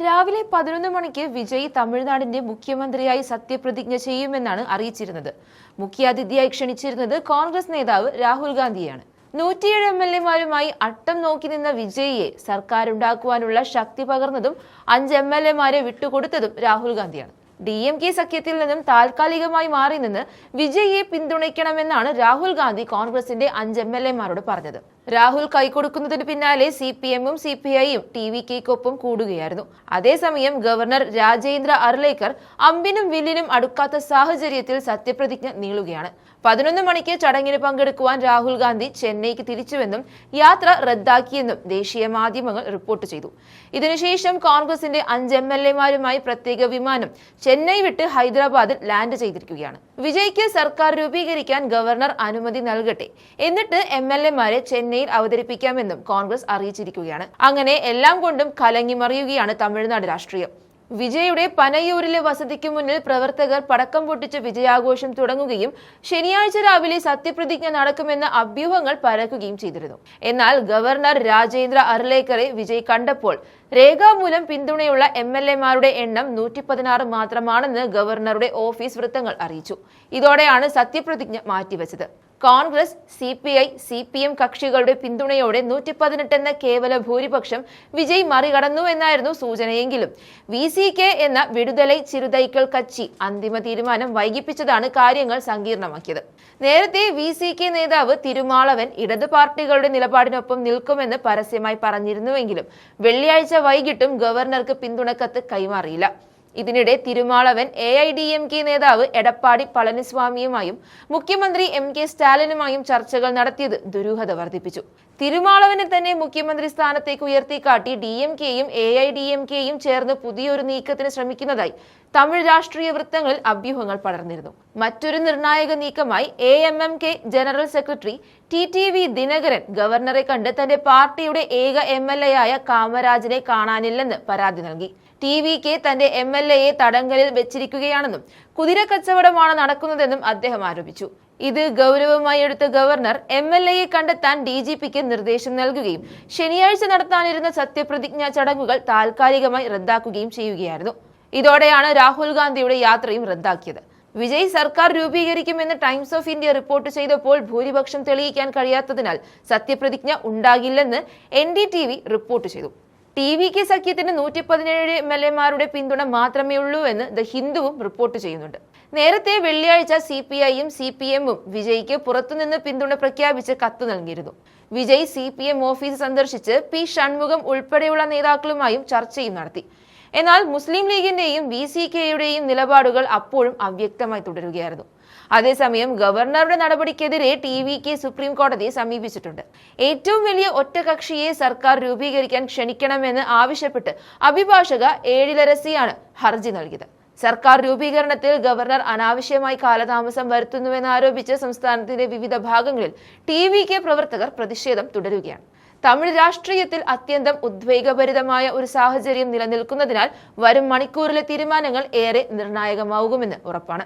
രാവിലെ 11 മണിക്ക് വിജയ് തമിഴ്നാടിന്റെ മുഖ്യമന്ത്രിയായി സത്യപ്രതിജ്ഞ ചെയ്യുമെന്നാണ് അറിയിച്ചിരുന്നത്. മുഖ്യാതിഥിയായി ക്ഷണിച്ചിരുന്നത് കോൺഗ്രസ് നേതാവ് രാഹുൽ ഗാന്ധിയാണ്. 107 MLA-മാരുമായി അട്ടം നോക്കി നിന്ന വിജയിയെ സർക്കാരുണ്ടാക്കുവാനുള്ള ശക്തി പകർന്നതും 5 MLA-മാരെ വിട്ടുകൊടുത്തതും രാഹുൽ ഗാന്ധിയാണ്. DMK സഖ്യത്തിൽ നിന്നും താൽക്കാലികമായി മാറി നിന്ന് വിജയിയെ പിന്തുണയ്ക്കണമെന്നാണ് രാഹുൽ ഗാന്ധി കോൺഗ്രസിന്റെ 5 MLA-മാരോട് പറഞ്ഞത്. രാഹുൽ കൈകൊടുക്കുന്നതിന് പിന്നാലെ CPM-ഉം CPI-യും TVKക്കൊപ്പം കൂടുകയായിരുന്നു. അതേസമയം ഗവർണർ രാജേന്ദ്ര അർലേക്കർ അമ്പിനും വില്ലിനും അടുക്കാത്ത സാഹചര്യത്തിൽ സത്യപ്രതിജ്ഞ നീളുകയാണ്. 11 മണിക്ക് ചടങ്ങിന് പങ്കെടുക്കുവാൻ രാഹുൽ ഗാന്ധി ചെന്നൈക്ക് തിരിച്ചുവെന്നും യാത്ര റദ്ദാക്കിയെന്നും ദേശീയ മാധ്യമങ്ങൾ റിപ്പോർട്ട് ചെയ്തു. ഇതിനുശേഷം കോൺഗ്രസിന്റെ 5 MLA-മാരുമായി പ്രത്യേക വിമാനം ചെന്നൈ വിട്ട് ഹൈദരാബാദിൽ ലാൻഡ് ചെയ്തിരിക്കുകയാണ്. വിജയ്ക്ക് സർക്കാർ രൂപീകരിക്കാൻ ഗവർണർ അനുമതി നൽകട്ടെ, എന്നിട്ട് MLA-മാരെ ചെന്നൈയിൽ അവതരിപ്പിക്കാമെന്നും കോൺഗ്രസ് അറിയിച്ചിരിക്കുകയാണ്. അങ്ങനെ എല്ലാം കൊണ്ടും കലങ്ങിമറിയുകയാണ് തമിഴ്നാട് രാഷ്ട്രീയം. വിജയുടെ പനയൂരിലെ വസതിക്ക് മുന്നിൽ പ്രവർത്തകർ പടക്കം പൊട്ടിച്ച് വിജയാഘോഷം തുടങ്ങുകയും ശനിയാഴ്ച രാവിലെ സത്യപ്രതിജ്ഞ നടക്കുമെന്ന അഭ്യൂഹങ്ങൾ പരക്കുകയും ചെയ്തിരുന്നു. എന്നാൽ ഗവർണർ രാജേന്ദ്ര അർലേക്കറെ വിജയ് കണ്ടപ്പോൾ രേഖാമൂലം പിന്തുണയുള്ള MLA-മാരുടെ എണ്ണം 116 മാത്രമാണെന്ന് ഗവർണറുടെ ഓഫീസ് വൃത്തങ്ങൾ അറിയിച്ചു. ഇതോടെയാണ് സത്യപ്രതിജ്ഞ മാറ്റിവെച്ചത്. കോൺഗ്രസ്, CPI, CPM കക്ഷികളുടെ പിന്തുണയോടെ 118 എന്ന കേവല ഭൂരിപക്ഷം വിജയ് മറികടന്നു എന്നായിരുന്നു സൂചനയെങ്കിലും VCK എന്ന വിടുതലൈ ചിറുതൈക്കൽ കച്ചി അന്തിമ തീരുമാനം വൈകിപ്പിച്ചതാണ് കാര്യങ്ങൾ സങ്കീർണമാക്കിയത്. നേരത്തെ VCK നേതാവ് തിരുമാളവൻ ഇടത് പാർട്ടികളുടെ നിലപാടിനൊപ്പം നിൽക്കുമെന്ന് പരസ്യമായി പറഞ്ഞിരുന്നുവെങ്കിലും വെള്ളിയാഴ്ച വൈകിട്ടും ഗവർണർക്ക് പിന്തുണക്കത്ത് കൈമാറിയില്ല. ഇതിനിടെ തിരുമാളവൻ AIDMK നേതാവ് എടപ്പാടി പളനിസ്വാമിയുമായും മുഖ്യമന്ത്രി MK സ്റ്റാലിനുമായും ചർച്ചകൾ നടത്തിയത് ദുരൂഹത വർദ്ധിപ്പിച്ചു. തിരുമാളവനെ തന്നെ മുഖ്യമന്ത്രി സ്ഥാനത്തേക്ക് ഉയർത്തിക്കാട്ടി DMK-യും AIDMK-യും ചേർന്ന് പുതിയൊരു നീക്കത്തിന് ശ്രമിക്കുന്നതായി തമിഴ് രാഷ്ട്രീയ വൃത്തങ്ങളിൽ അഭ്യൂഹങ്ങൾ പടർന്നിരുന്നു. മറ്റൊരു നിർണായക നീക്കമായി AMMK general secretary TTV Dinakaran ഗവർണറെ കണ്ട് തന്റെ പാർട്ടിയുടെ ഏക MLA-യായ കാമരാജിനെ കാണാനില്ലെന്ന് പരാതി നൽകി. TVK തന്റെ MLA-യെ തടങ്കലിൽ വെച്ചിരിക്കുകയാണെന്നും കുതിരക്കച്ചവടമാണ് നടക്കുന്നതെന്നും അദ്ദേഹം ആരോപിച്ചു. ഇത് ഗൗരവമായി എടുത്ത ഗവർണർ MLA-യെ കണ്ടെത്താൻ DGP-ക്ക് നിർദ്ദേശം നൽകുകയും ശനിയാഴ്ച നടത്താനിരുന്ന സത്യപ്രതിജ്ഞാ ചടങ്ങുകൾ താൽക്കാലികമായി റദ്ദാക്കുകയും ചെയ്യുകയായിരുന്നു. ഇതോടെയാണ് രാഹുൽ ഗാന്ധിയുടെ യാത്രയും റദ്ദാക്കിയത്. വിജയ് സർക്കാർ രൂപീകരിക്കുമെന്ന് ടൈംസ് ഓഫ് ഇന്ത്യ റിപ്പോർട്ട് ചെയ്തപ്പോൾ ഭൂരിപക്ഷം തെളിയിക്കാൻ കഴിയാത്തതിനാൽ സത്യപ്രതിജ്ഞ ഉണ്ടാകില്ലെന്ന് NDTV റിപ്പോർട്ട് ചെയ്തു. TVK സഖ്യത്തിന് 117 MLA-മാരുടെ പിന്തുണ മാത്രമേ ഉള്ളൂ എന്ന് ദ ഹിന്ദുവും റിപ്പോർട്ട് ചെയ്യുന്നുണ്ട്. നേരത്തെ വെള്ളിയാഴ്ച CPI-യും CPM-ഉം വിജയ്ക്ക് പുറത്തുനിന്ന് പിന്തുണ പ്രഖ്യാപിച്ച് കത്ത് നൽകിയിരുന്നു. വിജയ് CPM ഓഫീസ് സന്ദർശിച്ച് P ഷൺമുഖം ഉൾപ്പെടെയുള്ള നേതാക്കളുമായും ചർച്ചയും നടത്തി. എന്നാൽ മുസ്ലിം ലീഗിന്റെയും VCK-യുടെയും നിലപാടുകൾ അപ്പോഴും അവ്യക്തമായി തുടരുകയായിരുന്നു. അതേസമയം ഗവർണറുടെ നടപടിക്കെതിരെ TVK സുപ്രീം കോടതിയെ സമീപിച്ചിട്ടുണ്ട്. ഏറ്റവും വലിയ ഒറ്റകക്ഷിയെ സർക്കാർ രൂപീകരിക്കാൻ ക്ഷണിക്കണമെന്ന് ആവശ്യപ്പെട്ട് അഭിഭാഷക ഏഴിലരസിയാണ് ഹർജി നൽകിയത്. സർക്കാർ രൂപീകരണത്തിൽ ഗവർണർ അനാവശ്യമായി കാലതാമസം വരുത്തുന്നുവെന്നാരോപിച്ച് സംസ്ഥാനത്തിന്റെ വിവിധ ഭാഗങ്ങളിൽ TVK പ്രവർത്തകർ പ്രതിഷേധം തുടരുകയാണ്. തമിഴ് രാഷ്ട്രീയത്തിൽ അത്യന്തം ഉദ്വേഗഭരിതമായ ഒരു സാഹചര്യം നിലനിൽക്കുന്നതിനാൽ വരും മണിക്കൂറിലെ തീരുമാനങ്ങൾ ഏറെ നിർണായകമാകുമെന്ന് ഉറപ്പാണ്.